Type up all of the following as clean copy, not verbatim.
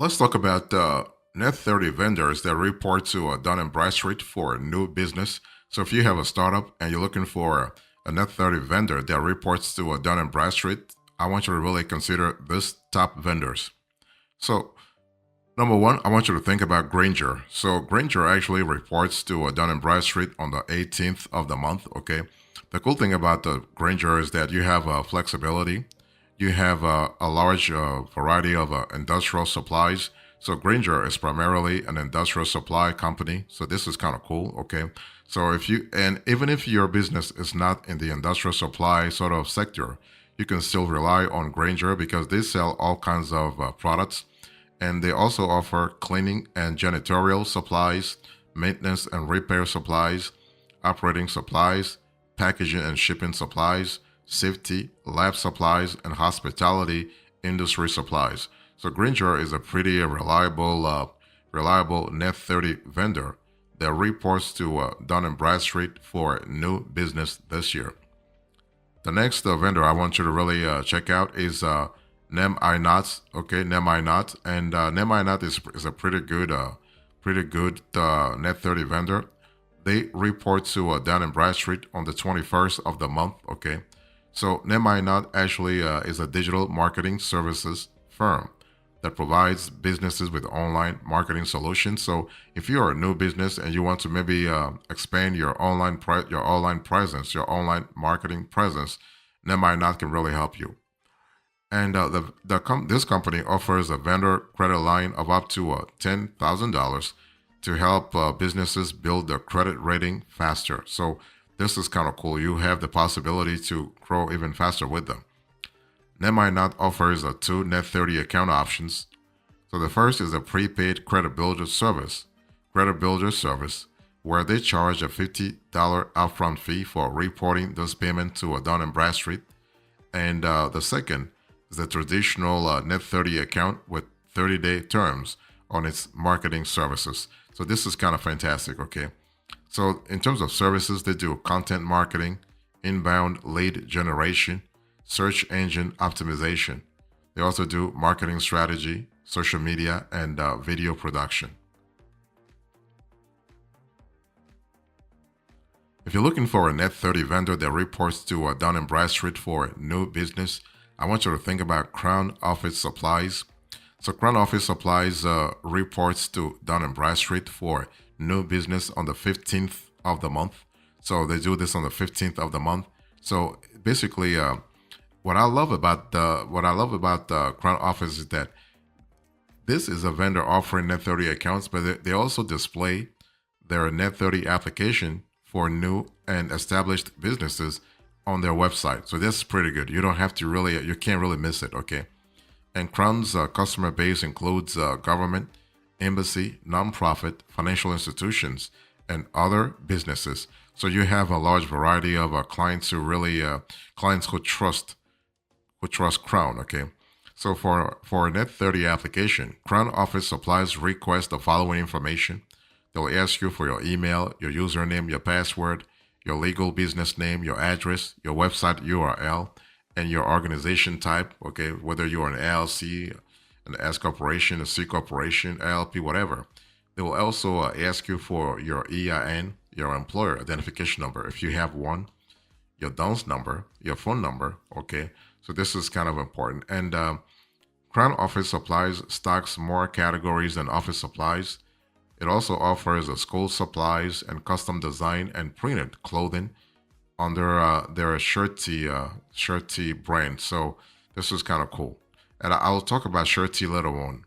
Let's talk about Net-30 vendors that report to Dun& Bradstreet for new business. So if you have a startup and you're looking for a Net-30 vendor that reports to Dun& Bradstreet, I want you to really consider this top vendors. So number one, I want you to think about Granger. So Granger actually reports to Dun& Bradstreet on the 18th of the month, okay? The cool thing about the Granger is that you have flexibility. You have a large variety of industrial supplies. So Granger is primarily an industrial supply company. So this is kind of cool, okay? So even if your business is not in the industrial supply sort of sector, you can still rely on Granger because they sell all kinds of products. And they also offer cleaning and janitorial supplies, maintenance and repair supplies, operating supplies, packaging and shipping supplies, safety, lab supplies, and hospitality industry supplies. So Granger is a pretty reliable Net-30 vendor that reports to Dun& Bradstreet for new business this year. The next vendor I want you to really check out is NEM-I-NOT. Okay, NEM-I-NOT, and NEM-I-NOT is a pretty good Net-30 vendor. They report to Dun & Bradstreet on the 21st of the month. Okay, so NEM-I-NOT actually is a digital marketing services firm that provides businesses with online marketing solutions. So if you're a new business and you want to maybe expand your online presence, your online marketing presence, NEM-I-NOT can really help you. And this company offers a vendor credit line of up to $10,000 to help businesses build their credit rating faster. So this is kind of cool. You have the possibility to grow even faster with them. NEM-I-NOT offers two Net-30 account options. So the first is a prepaid credit builder service. Credit builder service, where they charge a $50 upfront fee for reporting this payment to a Dun & Bradstreet. And the second is the traditional Net-30 account with 30-day terms on its marketing services. So this is kind of fantastic, okay? So in terms of services, they do content marketing, inbound lead generation, search engine optimization. They also do marketing strategy, social media, and video production. If you're looking for a Net-30 vendor that reports to Dun & Bradstreet for new business, I want you to think about Crown Office Supplies. So Crown Office Supplies reports to Dun & Bradstreet for new business on the 15th of the month. So they do this on the 15th of the month. So basically, what I love about Crown Office is that this is a vendor offering Net-30 accounts, but they also display their Net-30 application for new and established businesses on their website. So that's pretty good. You can't really miss it, okay? And Crown's customer base includes government, embassy, nonprofit, financial institutions, and other businesses. So you have a large variety of clients who trust Crown, okay? So for a Net-30 application, Crown Office Supplies request the following information. They'll ask you for your email, your username, your password, your legal business name, your address, your website URL, and your organization type, okay? Whether you're an LLC, an S corporation, a C corporation, LLP, whatever. They will also ask you for your EIN, your employer identification number, if you have one, your DUNS number, your phone number, okay? So this is kind of important. And Crown Office Supplies stocks more categories than office supplies. It also offers school supplies and custom design and printed clothing under their Shirty brand. So this is kind of cool. And I'll talk about Shirty later on.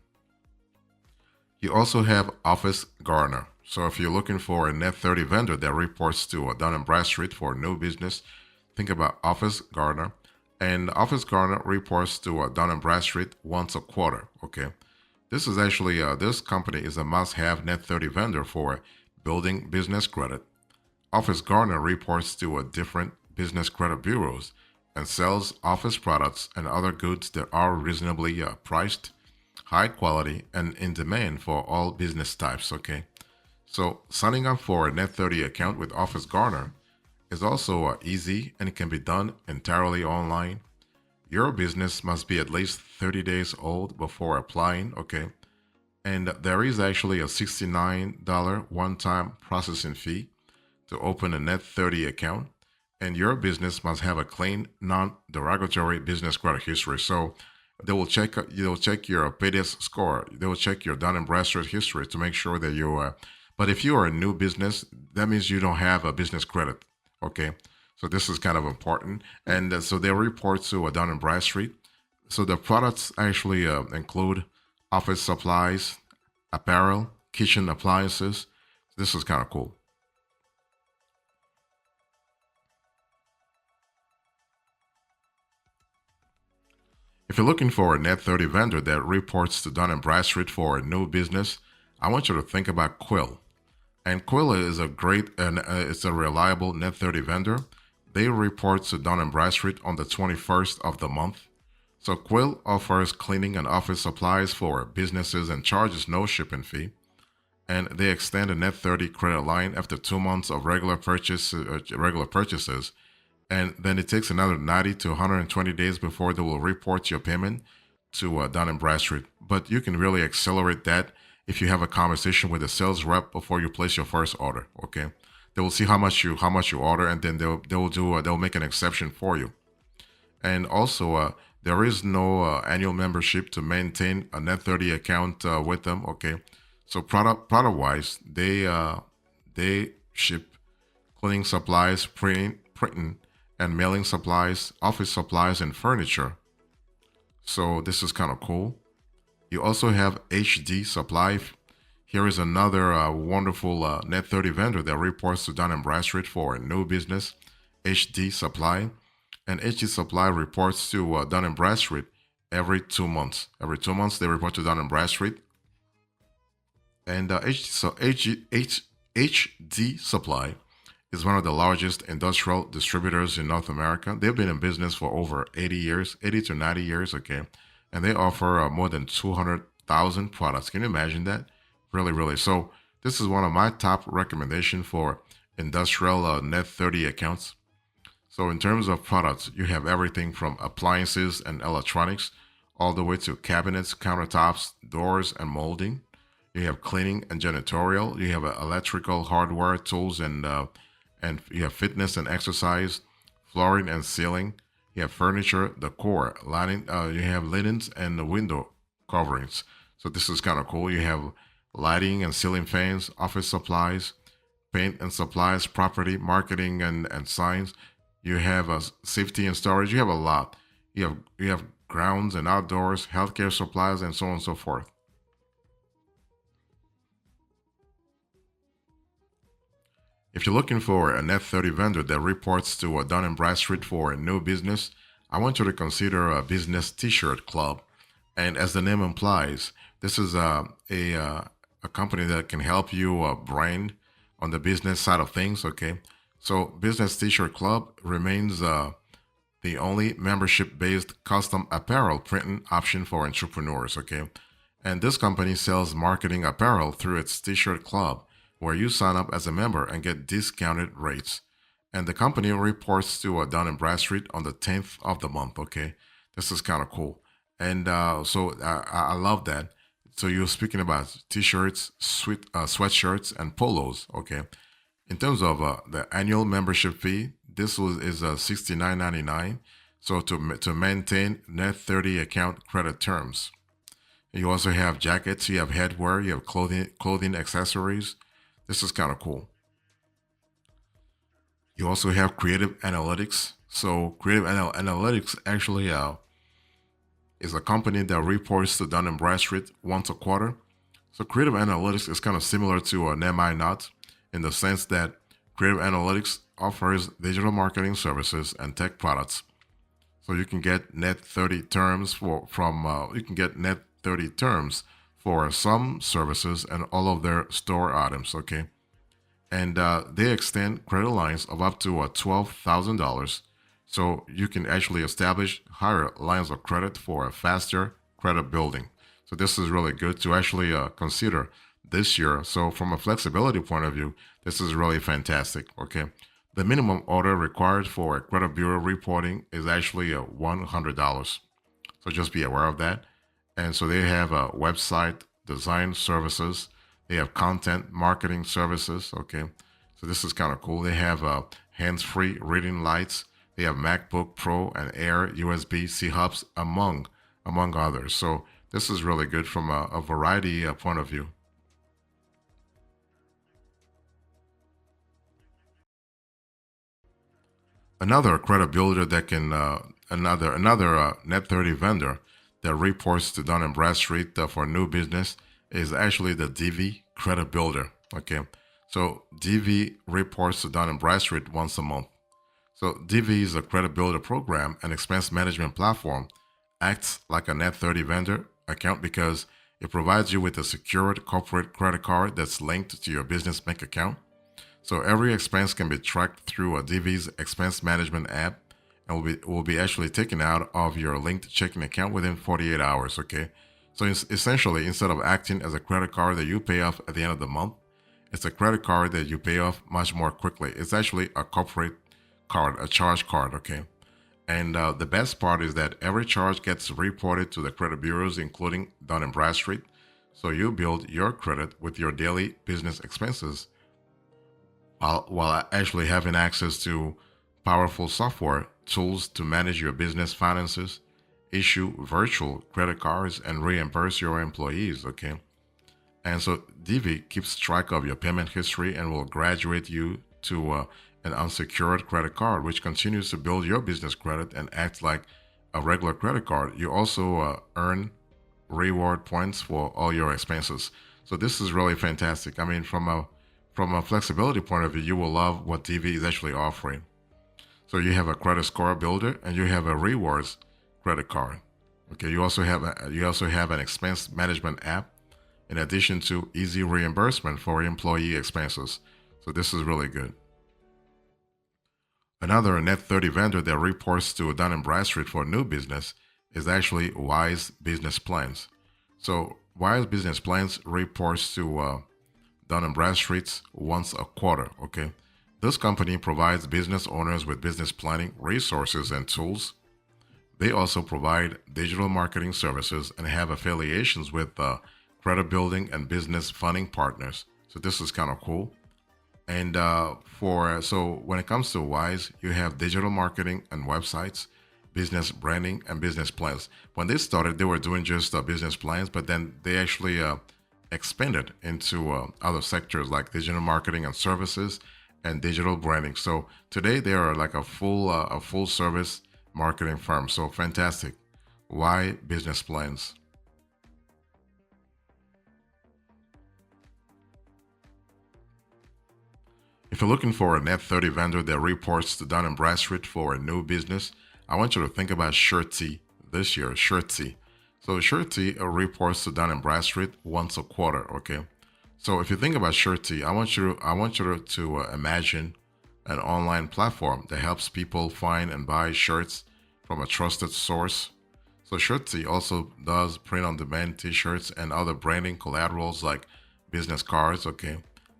You also have Office Garner. So if you're looking for a Net-30 vendor that reports to Dun & Bradstreet for new business, think about Office Garner. And Office Garner reports to Dun & Bradstreet once a quarter, okay? This is actually, this company is a must-have Net-30 vendor for building business credit. Office Garner reports to different business credit bureaus and sells office products and other goods that are reasonably priced, high quality, and in demand for all business types, okay? So signing up for a Net-30 account with Office Garner is also easy and it can be done entirely online. Your business must be at least 30 days old before applying, okay? And there is actually a $69 one-time processing fee to open a Net-30 account. And your business must have a clean, non-derogatory business credit history. So they'll check your PATRIKIOS score. They will check your Dun and Bradstreet history to make sure that you are. But if you are a new business, that means you don't have a business credit. Okay, so this is kind of important. And so they report to Dun and Bradstreet. So the products actually include office supplies, apparel, kitchen appliances. This is kind of cool. If you're looking for a Net-30 vendor that reports to Dun & Bradstreet for a new business, I want you to think about Quill. And Quill is a great and it's a reliable Net-30 vendor. They report to Dun & Bradstreet on the 21st of the month. So Quill offers cleaning and office supplies for businesses and charges no shipping fee. And they extend a Net-30 credit line after 2 months of regular purchases. And then it takes another 90 to 120 days before they will report your payment to Dun & Bradstreet. But you can really accelerate that if you have a conversation with a sales rep before you place your first order. Okay, they will see how much you order, and then they'll make an exception for you. And also, there is no annual membership to maintain a Net-30 account with them. Okay, so product wise, they ship cleaning supplies, printing and mailing supplies, office supplies, and furniture. So this is kind of cool. You also have HD Supply. Here is another wonderful Net-30 vendor that reports to Dun & Bradstreet for a new business, HD Supply. And HD Supply reports to Dun & Bradstreet every 2 months. Every 2 months, they report to Dun & Bradstreet. And HD Supply is one of the largest industrial distributors in North America. They've been in business for over 80 years, 80 to 90 years, okay? And they offer more than 200,000 products. Can you imagine that? Really, really. So this is one of my top recommendations for industrial Net-30 accounts. So in terms of products, you have everything from appliances and electronics all the way to cabinets, countertops, doors, and molding. You have cleaning and janitorial. You have electrical hardware, tools, and you have fitness and exercise, flooring and ceiling. You have furniture, decor, lighting. You have linens and window coverings. So this is kind of cool. You have lighting and ceiling fans, office supplies, paint and supplies, property, marketing and signs. You have safety and storage. You have a lot. You have grounds and outdoors, healthcare supplies, and so on and so forth. If you're looking for a Net-30 vendor that reports to Dun & Bradstreet for a new business, I want you to consider a business t-shirt club. And as the name implies, this is a company that can help you brand on the business side of things, okay? So Business T-shirt Club remains the only membership-based custom apparel printing option for entrepreneurs, okay? And this company sells marketing apparel through its T-shirt club, where you sign up as a member and get discounted rates. And the company reports to Dun & Bradstreet on the 10th of the month, okay? This is kind of cool. And so I love that. So you're speaking about t-shirts, sweatshirts, and polos, okay? In terms of the annual membership fee, this is $69.99. So to maintain Net-30 account credit terms. You also have jackets, you have headwear, you have clothing accessories. This is kind of cool. You also have creative analytics. So creative analytics actually is a company that reports to Dun & Bradstreet once a quarter. So creative analytics is kind of similar to Not in the sense that creative analytics offers digital marketing services and tech products. So you can get Net-30 terms Net-30 terms for some services and all of their store items, okay? And they extend credit lines of up to $12,000. So you can actually establish higher lines of credit for a faster credit building. So this is really good to actually consider this year. So from a flexibility point of view, this is really fantastic, okay? The minimum order required for credit bureau reporting is actually $100. So just be aware of that. And so they have a website design services. They have content marketing services. Okay, so this is kind of cool. They have hands-free reading lights. They have MacBook Pro and Air USB-C hubs, among others. So this is really good from a variety point of view. Another credit builder that can another Net-30 vendor that reports to Dun& Bradstreet for new business is actually the DV Credit Builder. Okay, so DV reports to Dun& Bradstreet once a month. So DV is a credit builder program and expense management platform. Acts like a Net-30 vendor account because it provides you with a secured corporate credit card that's linked to your business bank account. So every expense can be tracked through a DV's expense management app and will be actually taken out of your linked checking account within 48 hours. Okay, so essentially, instead of acting as a credit card that you pay off at the end of the month, it's a credit card that you pay off much more quickly. It's actually a corporate card, a charge card. Okay, and the best part is that every charge gets reported to the credit bureaus, including Dun & Bradstreet. So you build your credit with your daily business expenses while actually having access to powerful software tools to manage your business finances, issue virtual credit cards, and reimburse your employees. Okay, and so DV keeps track of your payment history and will graduate you to an unsecured credit card, which continues to build your business credit and acts like a regular credit card. You also earn reward points for all your expenses. So this is really fantastic. I mean, from a flexibility point of view, you will love what DV is actually offering. So you have a credit score builder and you have a rewards credit card. Okay, you also have an expense management app in addition to easy reimbursement for employee expenses. So this is really good. Another Net-30 vendor that reports to Dun & Bradstreet for new business is actually Wise Business Plans. So Wise Business Plans reports to Dun & Bradstreet once a quarter. Okay, this company provides business owners with business planning resources and tools. They also provide digital marketing services and have affiliations with credit building and business funding partners. So this is kind of cool. And so when it comes to Wise, you have digital marketing and websites, business branding, and business plans. When they started, they were doing just business plans, but then they actually expanded into other sectors like digital marketing and services and digital branding. So today they are like a full service marketing firm. So fantastic. Why business plans? If you're looking for a Net-30 vendor that reports to Dun & Bradstreet for a new business, I want you to think about GETTY this year. GETTY. So GETTY reports to Dun & Bradstreet once a quarter. Okay. So if you think about GETTY, I want you to imagine an online platform that helps people find and buy shirts from a trusted source. So GETTY also does print-on-demand T-shirts and other branding collaterals like business cards. Okay.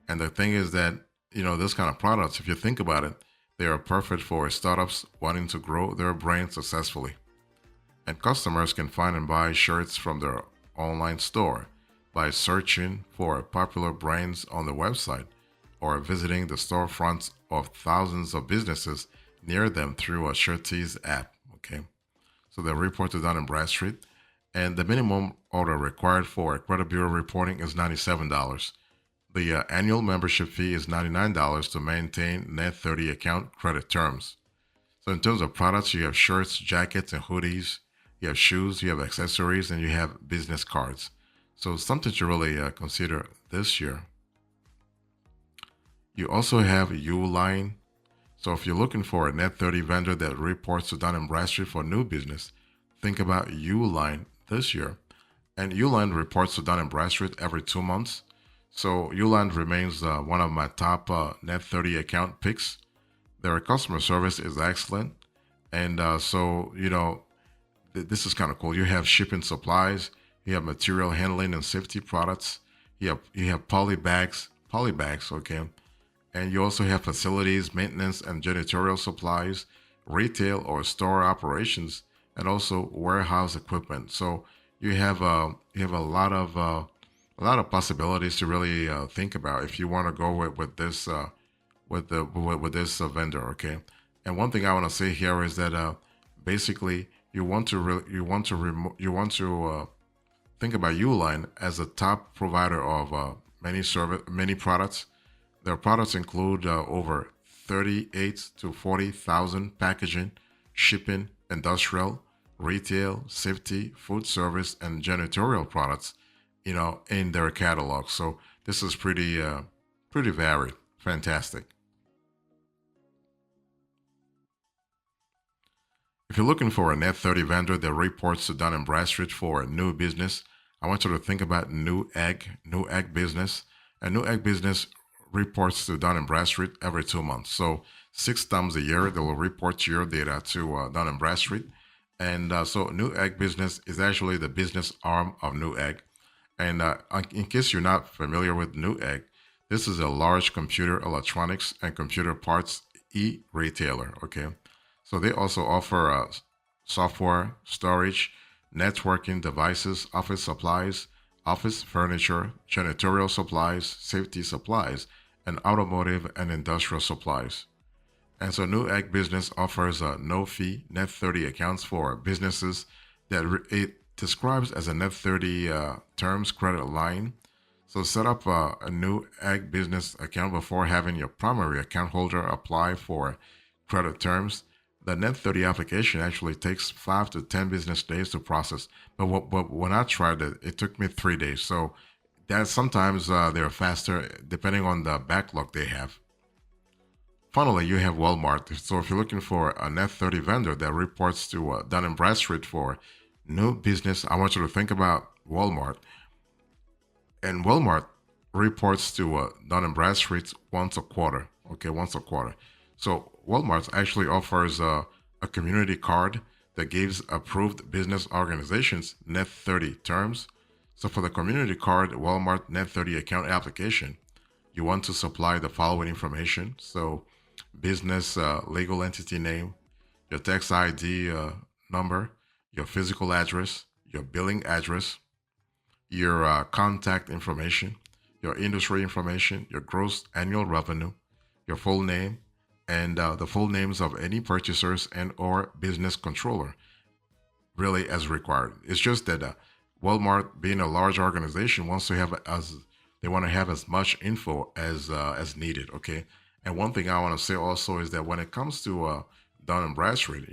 And the thing is that this kind of products, if you think about it, they are perfect for startups wanting to grow their brand successfully. And customers can find and buy shirts from their online store by searching for popular brands on the website or visiting the storefronts of thousands of businesses near them through a GETTY's app. Okay, so they report to Dun & Bradstreet, and the minimum order required for credit bureau reporting is $97. The annual membership fee is $99 to maintain Net-30 account credit terms. So in terms of products, you have shirts, jackets, and hoodies. You have shoes, you have accessories, and you have business cards. So something to really consider this year. You also have Uline. So if you're looking for a Net-30 vendor that reports to Dun & Bradstreet for new business, think about Uline this year. And Uline reports to Dun & Bradstreet every 2 months. So Uline remains one of my top Net-30 account picks. Their customer service is excellent. And this is kind of cool. You have shipping supplies, you have material handling and safety products, you have poly bags, okay, and you also have facilities, maintenance, and janitorial supplies, retail or store operations, and also warehouse equipment. So you have a lot of a lot of possibilities to really think about if you want to go with this with this vendor. Okay, and one thing I want to say here is that basically you want to think about Uline as a top provider of many products. Their products include over 38 to 40,000 packaging, shipping, industrial, retail, safety, food service, and janitorial products, in their catalog. So this is pretty varied, fantastic. If you're looking for a Net-30 vendor that reports to Dun& Bradstreet for a new business, I want you to think about New Egg Business. A New Egg Business reports to Dun& Bradstreet every 2 months. So 6 times a year, they will report your data to Dun& Bradstreet. And so New Egg Business is actually the business arm of New Egg. And in case you're not familiar with New Egg, this is a large computer electronics and computer parts e-retailer, okay? So they also offer software, storage, networking devices, office supplies, office furniture, janitorial supplies, safety supplies, and automotive and industrial supplies. And so New Egg Business offers a no-fee Net-30 accounts for businesses that it describes as a Net-30 terms credit line. So set up a New Egg Business account before having your primary account holder apply for credit terms. The Net-30 application actually takes 5 to 10 business days to process. But when I tried it, it took me 3 days. So that sometimes they're faster depending on the backlog they have. Finally, you have Walmart. So if you're looking for a Net-30 vendor that reports to Dun & Bradstreet for new business, I want you to think about Walmart. And Walmart reports to Dun & Bradstreet once a quarter. Okay, once a quarter. So Walmart actually offers a community card that gives approved business organizations Net-30 terms. So for the community card Walmart Net-30 account application, you want to supply the following information. So business legal entity name, your tax ID number, your physical address, your billing address, your contact information, your industry information, your gross annual revenue, your full name, and the full names of any purchasers and or business controller, really as required. It's just that Walmart, being a large organization, wants to have as much info as needed. Okay, and one thing I want to say also is that when it comes to Dun & Bradstreet,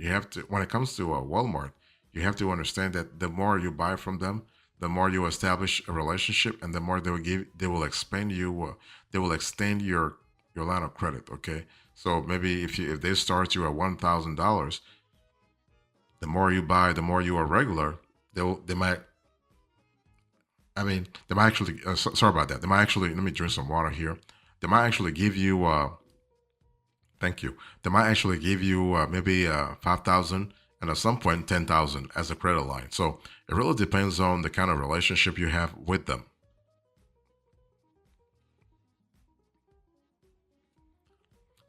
when it comes to Walmart, you have to understand that the more you buy from them, the more you establish a relationship, and the more they will extend your line of credit. Okay, so maybe if they start you at $1,000, the more you buy, the more you are regular. They might. I mean, they might actually. Sorry about that. They might actually. Let me drink some water here. They might actually give you. Thank you. They might actually give you maybe 5,000, and at some point 10,000 as a credit line. So it really depends on the kind of relationship you have with them.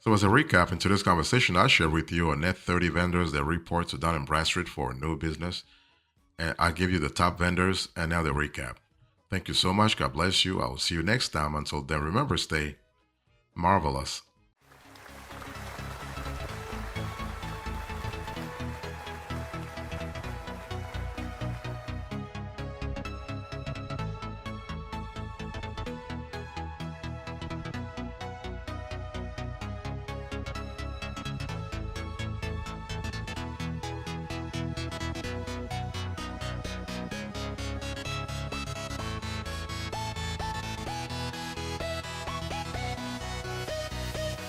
So as a recap, in today's conversation, I shared with you a Net-30 vendors that report to Dun & Bradstreet for new business. And I give you the top vendors and now the recap. Thank you so much. God bless you. I will see you next time. Until then, remember, stay marvelous.